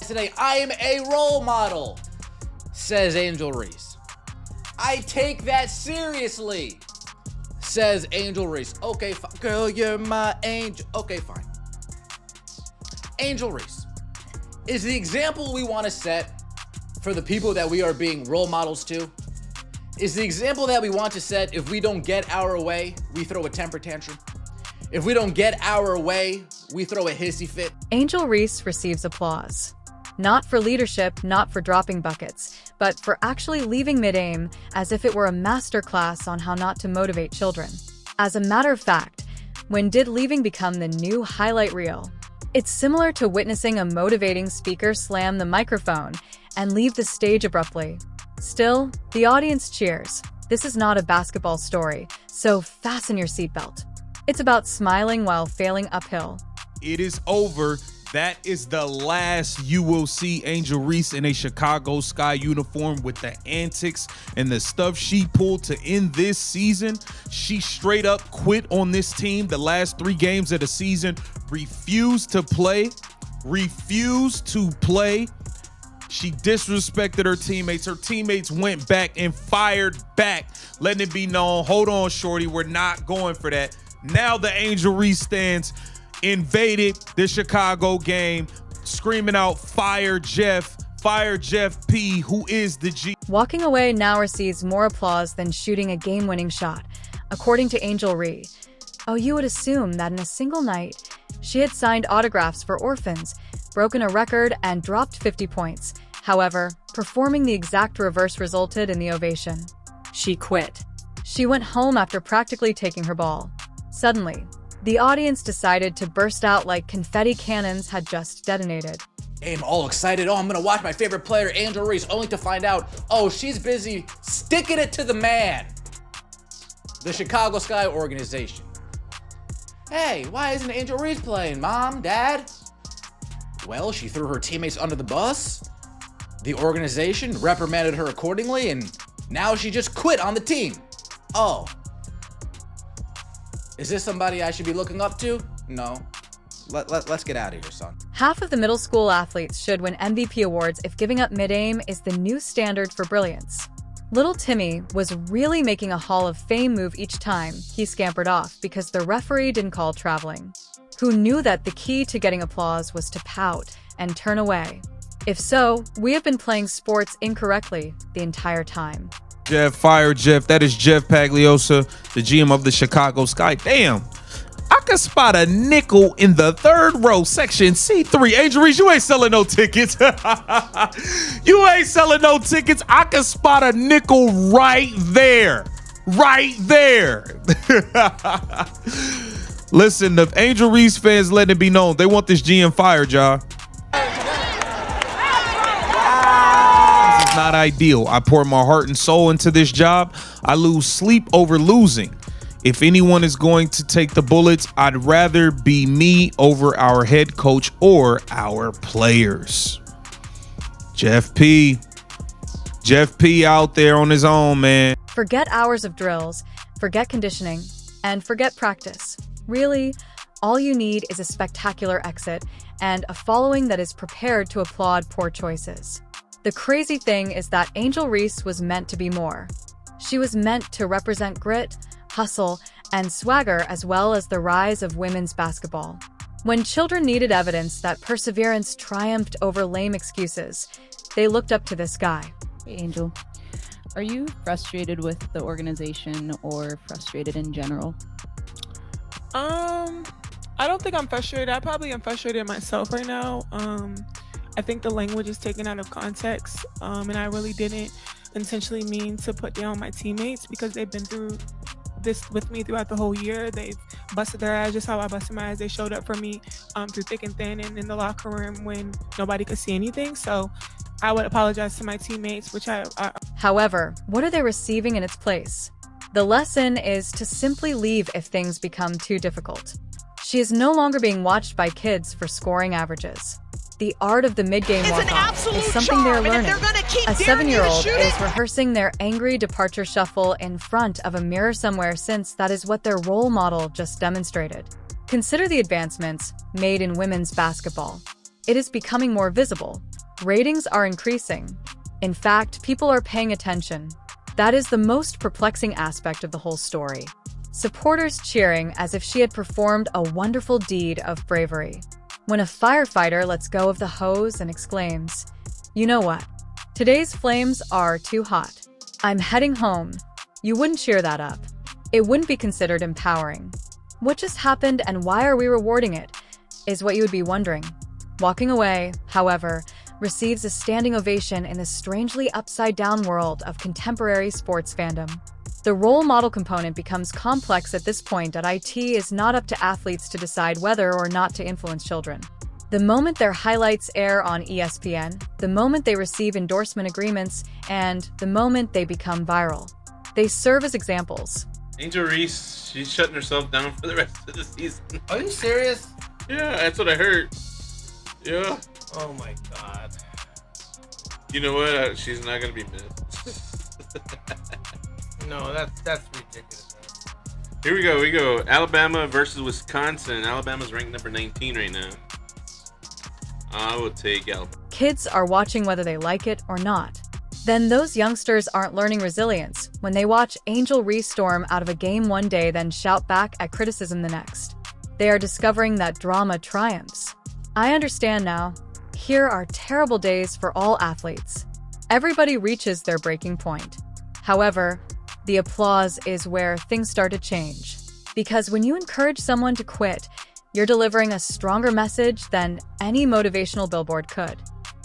today. I am a role model, says Angel Reese. I take that seriously, says Angel Reese. Okay, fine. Girl, you're my angel. Okay, fine. Angel Reese is the example we want to set for the people that we are being role models to. Is the example that we want to set. If we don't get our way, we throw a temper tantrum. If we don't get our way, we throw a hissy fit. Angel Reese receives applause. Not for leadership, not for dropping buckets, but for actually leaving mid-aim as if it were a masterclass on how not to motivate children. As a matter of fact, when did leaving become the new highlight reel? It's similar to witnessing a motivating speaker slam the microphone and leave the stage abruptly. Still, the audience cheers. This is not a basketball story, so fasten your seatbelt. It's about smiling while failing uphill. It is over. That is the last you will see Angel Reese in a Chicago Sky uniform with the antics and the stuff she pulled to end this season. She straight up quit on this team the last 3 games of the season, refused to play. She disrespected her teammates. Her teammates went back and fired back, letting it be known, hold on, shorty, we're not going for that. Now the Angel Reese stands invaded the Chicago game, screaming out, fire Jeff P, who is the G. Walking away now receives more applause than shooting a game-winning shot. According to Angel Reese, you would assume that in a single night, she had signed autographs for orphans, broken a record, and dropped 50 points. However, performing the exact reverse resulted in the ovation. She quit. She went home after practically taking her ball. Suddenly, the audience decided to burst out like confetti cannons had just detonated. I'm all excited. I'm gonna watch my favorite player, Angel Reese, only to find out, she's busy sticking it to the man. The Chicago Sky organization. Hey, why isn't Angel Reese playing, Mom, Dad? Well, she threw her teammates under the bus. The organization reprimanded her accordingly, and now she just quit on the team. Oh. Is this somebody I should be looking up to? No. Let's get out of here, son. Half of the middle school athletes should win MVP awards if giving up mid-aim is the new standard for brilliance. Little Timmy was really making a Hall of Fame move each time he scampered off because the referee didn't call traveling. Who knew that the key to getting applause was to pout and turn away? If so, we have been playing sports incorrectly the entire time. Jeff, fire Jeff. That is Jeff Pagliosa, the GM of the Chicago Sky. Damn, I can spot a nickel in the 3rd row, section C3. Angel Reese, you ain't selling no tickets. You ain't selling no tickets. I can spot a nickel right there. Right there. Listen, the Angel Reese fans letting it be known, they want this GM fired, y'all. Not ideal. I pour my heart and soul into this job. I lose sleep over losing. If anyone is going to take the bullets, I'd rather be me over our head coach or our players. Jeff P out there on his own, man. Forget hours of drills, forget conditioning, and forget practice. Really, all you need is a spectacular exit and a following that is prepared to applaud poor choices. The crazy thing is that Angel Reese was meant to be more. She was meant to represent grit, hustle, and swagger, as well as the rise of women's basketball. When children needed evidence that perseverance triumphed over lame excuses, they looked up to this guy. Hey, Angel, are you frustrated with the organization or frustrated in general? I don't think I'm frustrated. I probably am frustrated myself right now. I think the language is taken out of context, and I really didn't intentionally mean to put down my teammates because they've been through this with me throughout the whole year. They've busted their ass just how I busted my ass. They showed up for me through thick and thin and in the locker room when nobody could see anything. So I would apologize to my teammates, which I However, what are they receiving in its place? The lesson is to simply leave if things become too difficult. She is no longer being watched by kids for scoring averages. The art of the mid-game walk-off is something they're learning. A 7-year-old is rehearsing their angry departure shuffle in front of a mirror somewhere, since that is what their role model just demonstrated. Consider the advancements made in women's basketball. It is becoming more visible. Ratings are increasing. In fact, people are paying attention. That is the most perplexing aspect of the whole story. Supporters cheering as if she had performed a wonderful deed of bravery. When a firefighter lets go of the hose and exclaims, "You know what? Today's flames are too hot. I'm heading home." You wouldn't cheer that up. It wouldn't be considered empowering. What just happened and why are we rewarding it? Is what you would be wondering. Walking away, however, receives a standing ovation in the strangely upside-down world of contemporary sports fandom. The role model component becomes complex at this point. It is not up to athletes to decide whether or not to influence children. The moment their highlights air on ESPN, the moment they receive endorsement agreements, and the moment they become viral, they serve as examples. Angel Reese, she's shutting herself down for the rest of the season. Are you serious? Yeah, that's what I heard. Yeah. Oh my god. You know what? She's not gonna be missed. No, that's ridiculous. Here we go. Alabama versus Wisconsin. Alabama's ranked number 19 right now. I will take Alabama. Kids are watching whether they like it or not. Then those youngsters aren't learning resilience when they watch Angel Reese storm out of a game one day, then shout back at criticism the next. They are discovering that drama triumphs. I understand now. Here are terrible days for all athletes. Everybody reaches their breaking point. However, the applause is where things start to change. Because when you encourage someone to quit, you're delivering a stronger message than any motivational billboard could.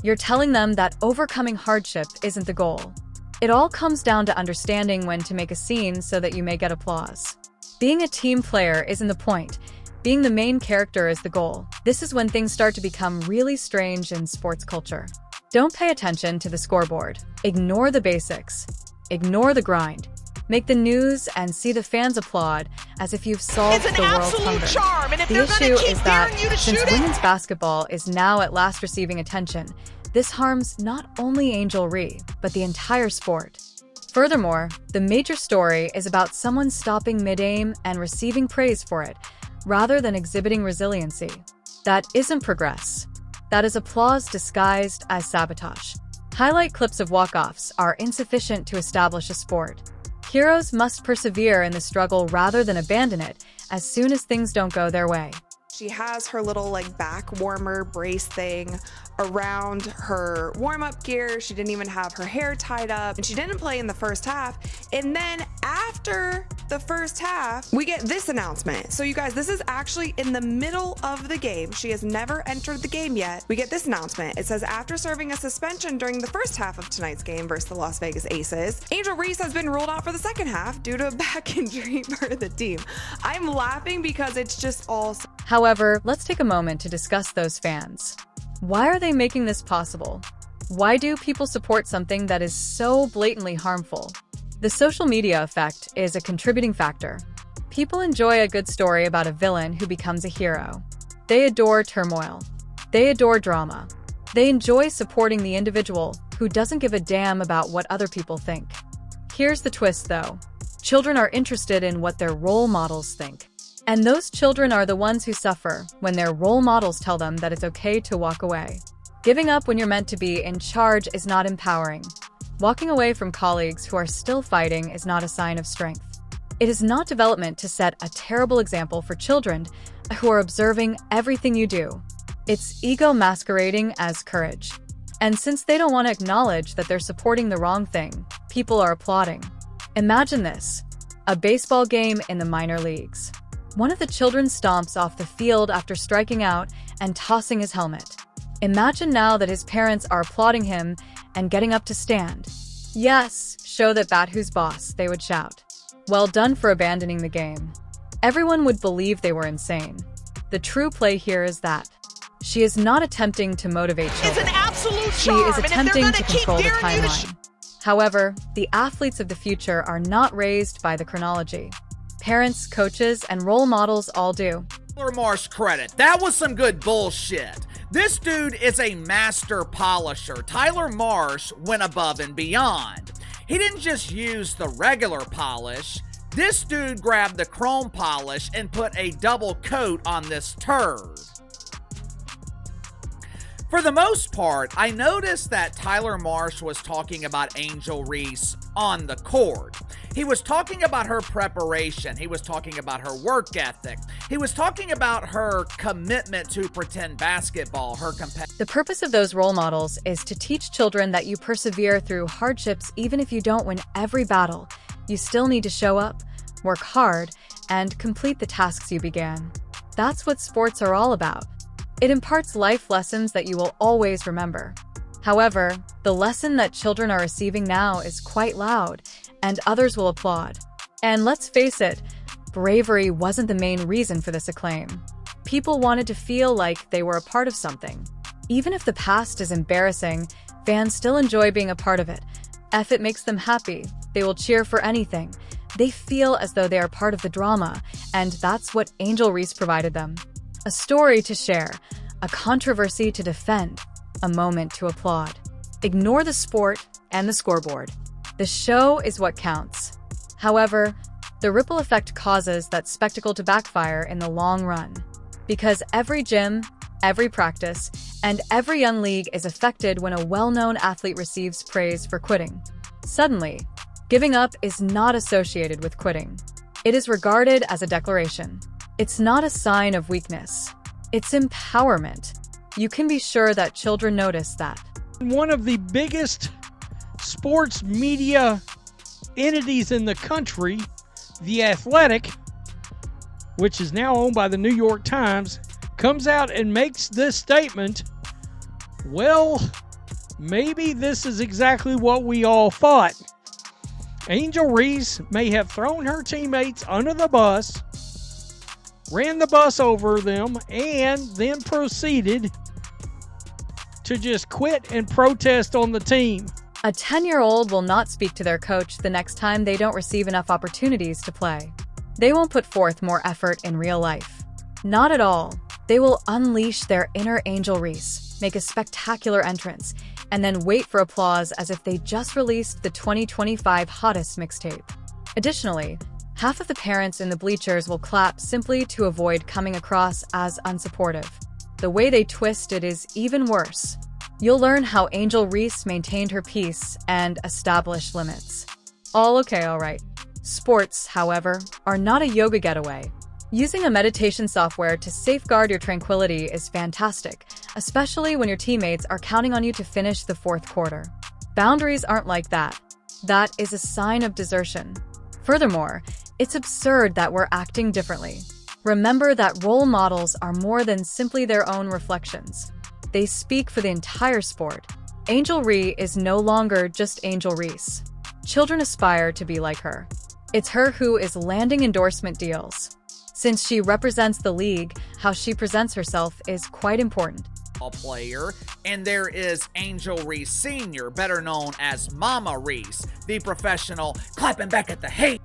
You're telling them that overcoming hardship isn't the goal. It all comes down to understanding when to make a scene so that you may get applause. Being a team player isn't the point. Being the main character is the goal. This is when things start to become really strange in sports culture. Don't pay attention to the scoreboard. Ignore the basics. Ignore the grind. Make the news and see the fans applaud as if you've solved the world's hunger. The issue is that since women's basketball is now at last receiving attention, this harms not only Angel Reese, but the entire sport. Furthermore, the major story is about someone stopping mid-aim and receiving praise for it, rather than exhibiting resiliency. That isn't progress. That is applause disguised as sabotage. Highlight clips of walk-offs are insufficient to establish a sport. Heroes must persevere in the struggle rather than abandon it as soon as things don't go their way. She has her little back warmer brace thing around her warm-up gear. She didn't even have her hair tied up, and she didn't play in the first half. And then after the first half, we get this announcement. So you guys, this is actually in the middle of the game. She has never entered the game yet. We get this announcement. It says, after serving a suspension during the first half of tonight's game versus the Las Vegas Aces, Angel Reese has been ruled out for the second half due to a back injury for the team. I'm laughing because it's just all... However, let's take a moment to discuss those fans. Why are they making this possible? Why do people support something that is so blatantly harmful? The social media effect is a contributing factor. People enjoy a good story about a villain who becomes a hero. They adore turmoil. They adore drama. They enjoy supporting the individual who doesn't give a damn about what other people think. Here's the twist, though. Children are interested in what their role models think. And those children are the ones who suffer when their role models tell them that it's okay to walk away. Giving up when you're meant to be in charge is not empowering. Walking away from colleagues who are still fighting is not a sign of strength. It is not development to set a terrible example for children who are observing everything you do. It's ego masquerading as courage. And since they don't want to acknowledge that they're supporting the wrong thing, people are applauding. Imagine this: a baseball game in the minor leagues. One of the children stomps off the field after striking out and tossing his helmet. Imagine now that his parents are applauding him and getting up to stand. Yes, show that bat who's boss, they would shout. Well done for abandoning the game. Everyone would believe they were insane. The true play here is that she is not attempting to motivate children. It's an absolute She charm, is attempting to control the daring you to timeline. However, the athletes of the future are not raised by the chronology. Parents, coaches, and role models all do. Tyler Marsh credit. That was some good bullshit. This dude is a master polisher. Tyler Marsh went above and beyond. He didn't just use the regular polish. This dude grabbed the chrome polish and put a double coat on this turd. For the most part, I noticed that Tyler Marsh was talking about Angel Reese on the court. He was talking about her preparation. He was talking about her work ethic. He was talking about her commitment to pretend basketball, her The purpose of those role models is to teach children that you persevere through hardships even if you don't win every battle. You still need to show up, work hard, and complete the tasks you began. That's what sports are all about. It imparts life lessons that you will always remember. However, the lesson that children are receiving now is quite loud, and others will applaud. And let's face it, bravery wasn't the main reason for this acclaim. People wanted to feel like they were a part of something. Even if the past is embarrassing, fans still enjoy being a part of it. If it makes them happy, they will cheer for anything. They feel as though they are part of the drama, and that's what Angel Reese provided them. A story to share, a controversy to defend, a moment to applaud. Ignore the sport and the scoreboard. The show is what counts. However, the ripple effect causes that spectacle to backfire in the long run. Because every gym, every practice, and every young league is affected when a well-known athlete receives praise for quitting. Suddenly, giving up is not associated with quitting. It is regarded as a declaration. It's not a sign of weakness. It's empowerment. You can be sure that children notice that. One of the biggest sports media entities in the country, The Athletic, which is now owned by the New York Times, comes out and makes this statement. Well, maybe this is exactly what we all thought. Angel Reese may have thrown her teammates under the bus, ran the bus over them, and then proceeded to just quit and protest on the team. A 10-year-old will not speak to their coach the next time they don't receive enough opportunities to play. They won't put forth more effort in real life. Not at all. They will unleash their inner Angel Reese, make a spectacular entrance, and then wait for applause as if they just released the 2025 hottest mixtape. Additionally, half of the parents in the bleachers will clap simply to avoid coming across as unsupportive. The way they twist it is even worse. You'll learn how Angel Reese maintained her peace and established limits. All okay, all right. Sports, however, are not a yoga getaway. Using a meditation software to safeguard your tranquility is fantastic, especially when your teammates are counting on you to finish the fourth quarter. Boundaries aren't like that. That is a sign of desertion. Furthermore, it's absurd that we're acting differently. Remember that role models are more than simply their own reflections. They speak for the entire sport. Angel Reese is no longer just Angel Reese. Children aspire to be like her. It's her who is landing endorsement deals. Since she represents the league, how she presents herself is quite important. Player, and there is Angel Reese Sr., better known as Mama Reese, the professional clapping back at the hate.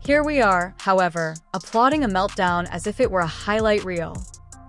Here we are, however, applauding a meltdown as if it were a highlight reel.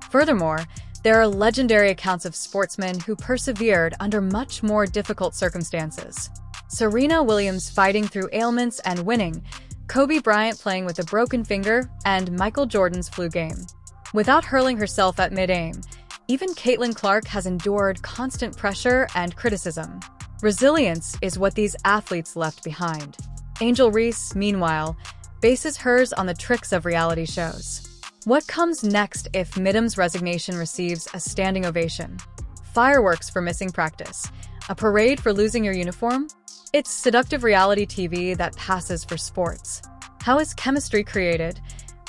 Furthermore, there are legendary accounts of sportsmen who persevered under much more difficult circumstances. Serena Williams fighting through ailments and winning, Kobe Bryant playing with a broken finger, and Michael Jordan's flu game. Without hurling herself at mid-aim, even Caitlin Clark has endured constant pressure and criticism. Resilience is what these athletes left behind. Angel Reese, meanwhile, bases hers on the tricks of reality shows. What comes next if Midham's resignation receives a standing ovation? Fireworks for missing practice? A parade for losing your uniform? It's seductive reality TV that passes for sports. How is chemistry created?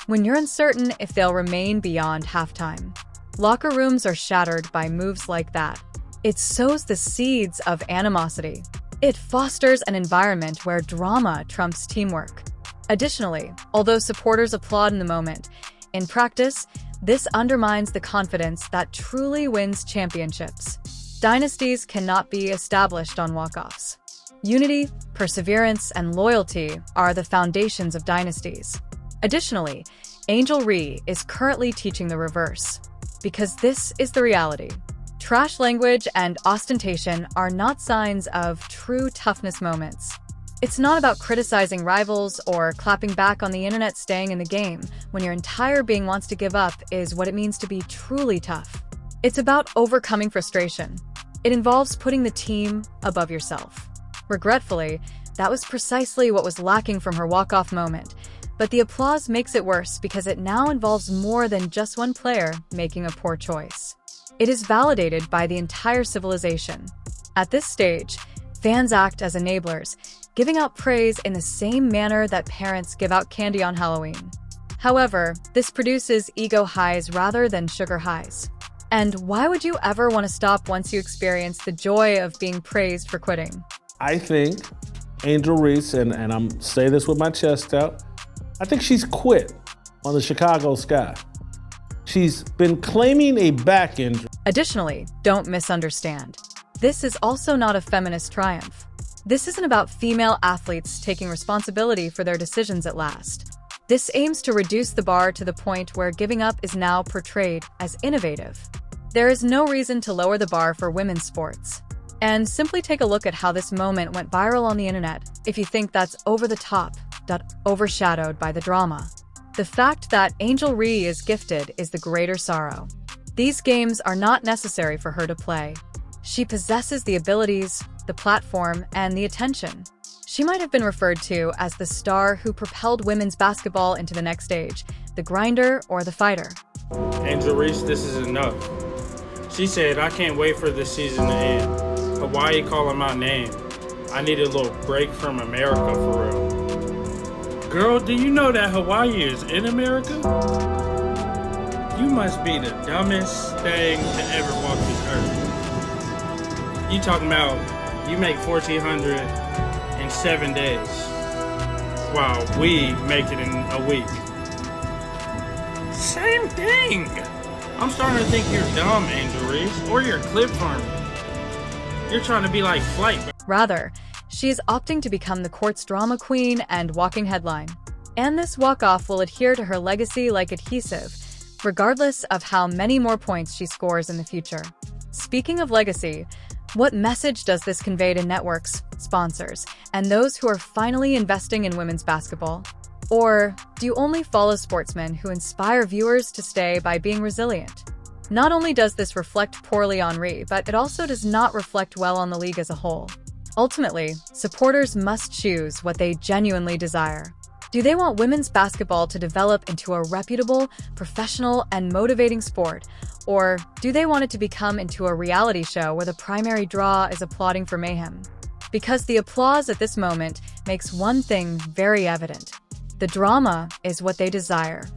When you're uncertain if they'll remain beyond halftime. Locker rooms are shattered by moves like that. It sows the seeds of animosity. It fosters an environment where drama trumps teamwork. Additionally, although supporters applaud in the moment, in practice, this undermines the confidence that truly wins championships. Dynasties cannot be established on walk-offs. Unity, perseverance, and loyalty are the foundations of dynasties. Additionally, Angel Reese is currently teaching the reverse. Because this is the reality. Trash language and ostentation are not signs of true toughness moments. It's not about criticizing rivals or clapping back on the internet staying in the game when your entire being wants to give up is what it means to be truly tough. It's about overcoming frustration. It involves putting the team above yourself. Regretfully, that was precisely what was lacking from her walk-off moment, but the applause makes it worse because it now involves more than just one player making a poor choice. It is validated by the entire civilization. At this stage, fans act as enablers, giving out praise in the same manner that parents give out candy on Halloween. However, this produces ego highs rather than sugar highs. And why would you ever want to stop once you experience the joy of being praised for quitting? I think Angel Reese, and I'm saying this with my chest out, I think she's quit on the Chicago Sky. She's been claiming a back injury. Additionally, don't misunderstand. This is also not a feminist triumph. This isn't about female athletes taking responsibility for their decisions at last. This aims to reduce the bar to the point where giving up is now portrayed as innovative. There is no reason to lower the bar for women's sports. And simply take a look at how this moment went viral on the internet if you think that's over the top, overshadowed by the drama. The fact that Angel Reese is gifted is the greater sorrow. These games are not necessary for her to play. She possesses the abilities, the platform, and the attention. She might have been referred to as the star who propelled women's basketball into the next stage, the grinder or the fighter. Angel Reese, this is enough. She said, I can't wait for this season to end. Hawaii calling my name. I need a little break from America for real. Girl, do you know that Hawaii is in America? You must be the dumbest thing to ever walk this earth. You talking about you make $1,400 in 7 days while we make it in a week. Same thing. I'm starting to think you're dumb, Angel Reese, or you're a clip farmer. You're trying to be like Flight. Rather, she is opting to become the court's drama queen and walking headline. And this walk-off will adhere to her legacy like adhesive, regardless of how many more points she scores in the future. Speaking of legacy, what message does this convey to networks, sponsors, and those who are finally investing in women's basketball? Or do you only follow sportsmen who inspire viewers to stay by being resilient? Not only does this reflect poorly on Reese, but it also does not reflect well on the league as a whole. Ultimately, supporters must choose what they genuinely desire. Do they want women's basketball to develop into a reputable, professional, and motivating sport? Or do they want it to become into a reality show where the primary draw is applauding for mayhem? Because the applause at this moment makes one thing very evident. The drama is what they desire.